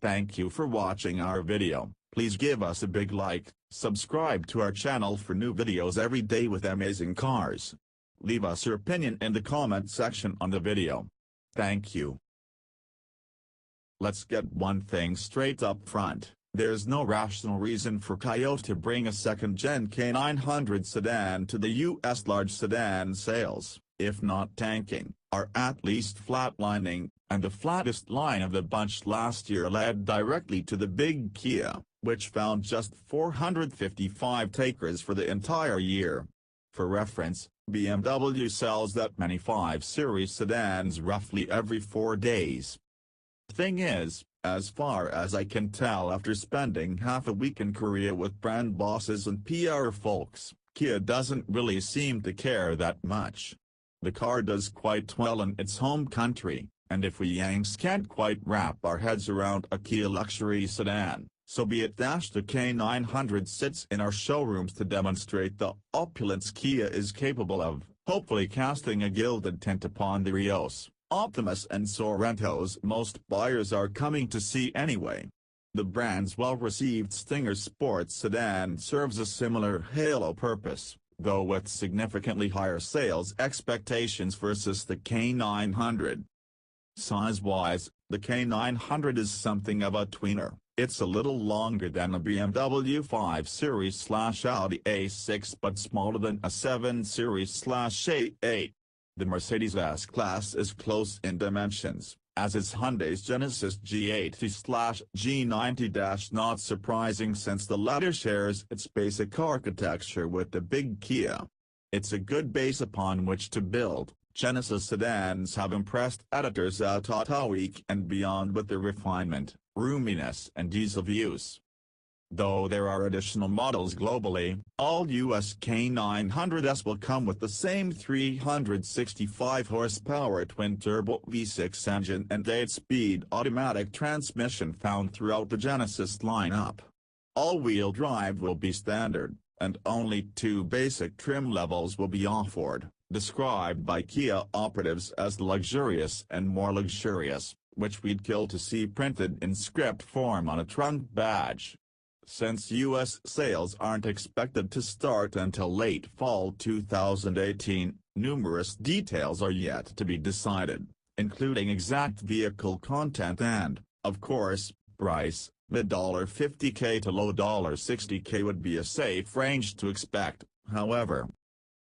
Thank you for watching our video. Please give us a big like, subscribe to our channel for new videos every day with amazing cars. Leave us your opinion in the comment section on the video. Thank you. Let's get one thing straight up front. There's no rational reason for Kia to bring a second-gen K900 sedan to the US. Large sedan sales, if not tanking, are at least flatlining, and the flattest line of the bunch last year led directly to the big Kia, which found just 455 takers for the entire year. For reference, BMW sells that many 5 Series sedans roughly every 4 days. Thing is, as far as I can tell after spending half a week in Korea with brand bosses and PR folks, Kia doesn't really seem to care that much. The car does quite well in its home country, and if we Yanks can't quite wrap our heads around a Kia luxury sedan, so be it. The K900 sits in our showrooms to demonstrate the opulence Kia is capable of, hopefully casting a gilded tint upon the Rios, Optimus and Sorrentos most buyers are coming to see anyway. The brand's well-received Stinger sports sedan serves a similar halo purpose, though with significantly higher sales expectations versus the K900. Size-wise, the K900 is something of a tweener. It's a little longer than a BMW 5 Series/Audi A6 but smaller than a 7 Series/A8. The Mercedes S-Class is close in dimensions, as is Hyundai's Genesis G80/G90. Not surprising since the latter shares its basic architecture with the big Kia. It's a good base upon which to build. Genesis sedans have impressed editors at Auto Week and beyond with their refinement, roominess and ease of use. Though there are additional models globally, all US K900s will come with the same 365 horsepower twin-turbo V6 engine and 8-speed automatic transmission found throughout the Genesis lineup. All-wheel drive will be standard, and only 2 basic trim levels will be offered, described by Kia operatives as luxurious and more luxurious, which we'd kill to see printed in script form on a trunk badge. Since U.S. sales aren't expected to start until late fall 2018, numerous details are yet to be decided, including exact vehicle content and, of course, price. Mid-$50K to low $60K would be a safe range to expect, however.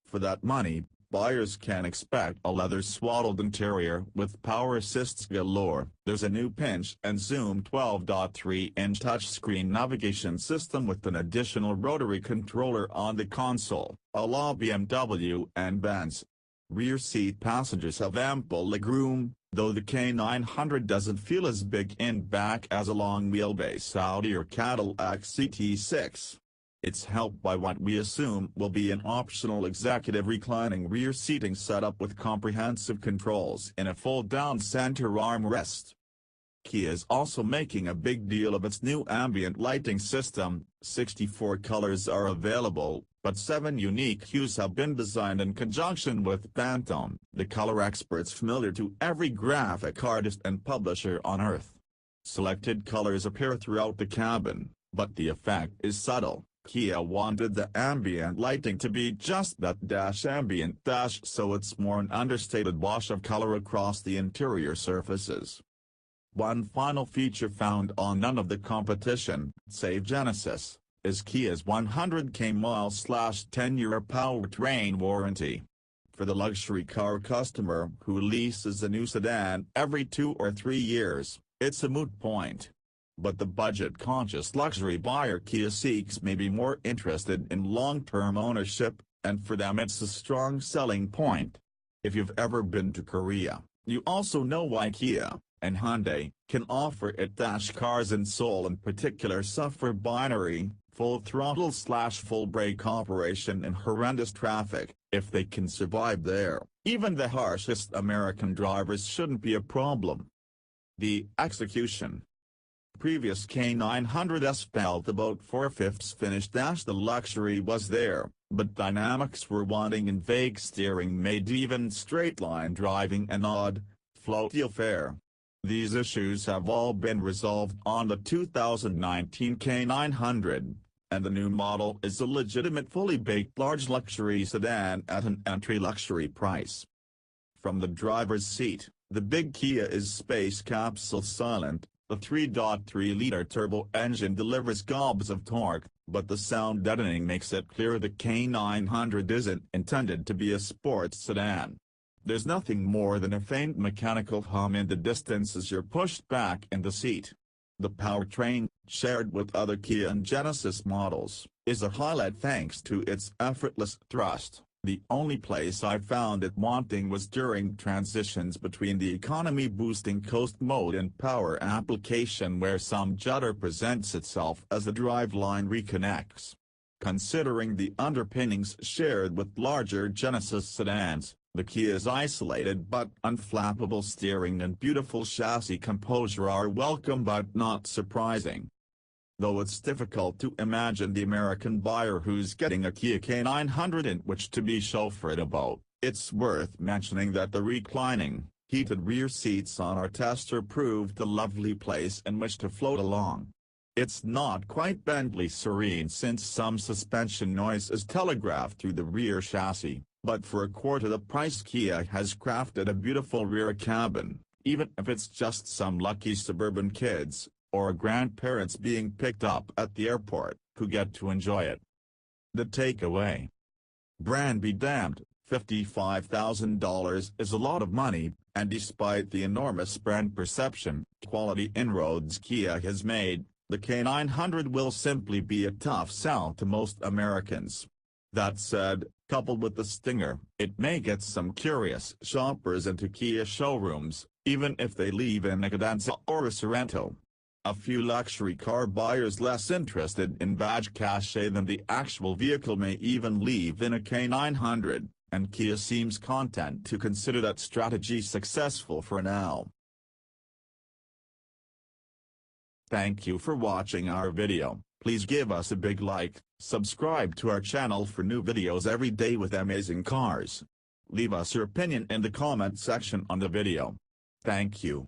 For that money, buyers can expect a leather-swaddled interior with power assists galore. There's a new pinch and zoom 12.3-inch touchscreen navigation system with an additional rotary controller on the console, a la BMW and Benz. Rear seat passengers have ample legroom, though the K900 doesn't feel as big in back as a long-wheelbase Audi or Cadillac CT6. It's helped by what we assume will be an optional executive reclining rear seating setup with comprehensive controls in a fold-down center armrest. Kia is also making a big deal of its new ambient lighting system. 64 colors are available, but 7 unique hues have been designed in conjunction with Pantone, the color experts familiar to every graphic artist and publisher on Earth. Selected colors appear throughout the cabin, but the effect is subtle. Kia wanted the ambient lighting to be just that ambient so it's more an understated wash of color across the interior surfaces. One final feature found on none of the competition, save Genesis, is Kia's 100K mile/10-year powertrain warranty. For the luxury car customer who leases a new sedan every 2 or 3 years, it's a moot point. But the budget-conscious luxury buyer Kia seeks may be more interested in long-term ownership, and for them it's a strong selling point. If you've ever been to Korea, you also know why Kia and Hyundai can offer it. Cars in Seoul in particular suffer binary, full throttle/full brake operation in horrendous traffic. If they can survive there, even the harshest American drivers shouldn't be a problem. The execution. Previous K900s felt about 4/5 finished. The luxury was there, but dynamics were wanting and vague steering made even straight-line driving an odd, floaty affair. These issues have all been resolved on the 2019 K900, and the new model is a legitimate fully baked large luxury sedan at an entry luxury price. From the driver's seat, the big Kia is space capsule silent. The 3.3-liter turbo engine delivers gobs of torque, but the sound deadening makes it clear the K900 isn't intended to be a sports sedan. There's nothing more than a faint mechanical hum in the distance as you're pushed back in the seat. The powertrain, shared with other Kia and Genesis models, is a highlight thanks to its effortless thrust. The only place I found it wanting was during transitions between the economy-boosting coast mode and power application, where some judder presents itself as the driveline reconnects. Considering the underpinnings shared with larger Genesis sedans, the Kia's isolated but unflappable steering and beautiful chassis composure are welcome but not surprising. Though it's difficult to imagine the American buyer who's getting a Kia K900 in which to be chauffeured about, it's worth mentioning that the reclining, heated rear seats on our tester proved a lovely place in which to float along. It's not quite Bentley serene since some suspension noise is telegraphed through the rear chassis, but for a quarter the price Kia has crafted a beautiful rear cabin, even if it's just some lucky suburban kids, or grandparents being picked up at the airport, who get to enjoy it. The takeaway. Brand be damned, $55,000 is a lot of money, and despite the enormous brand perception, quality inroads Kia has made, the K900 will simply be a tough sell to most Americans. That said, coupled with the stinger, it may get some curious shoppers into Kia showrooms, even if they leave in a Cadenza or a Sorento. A few luxury car buyers less interested in badge cachet than the actual vehicle may even leave in a K900, and Kia seems content to consider that strategy successful for now. Thank you for watching our video. Please give us a big like, subscribe to our channel for new videos every day with amazing cars. Leave us your opinion in the comment section on the video. Thank you.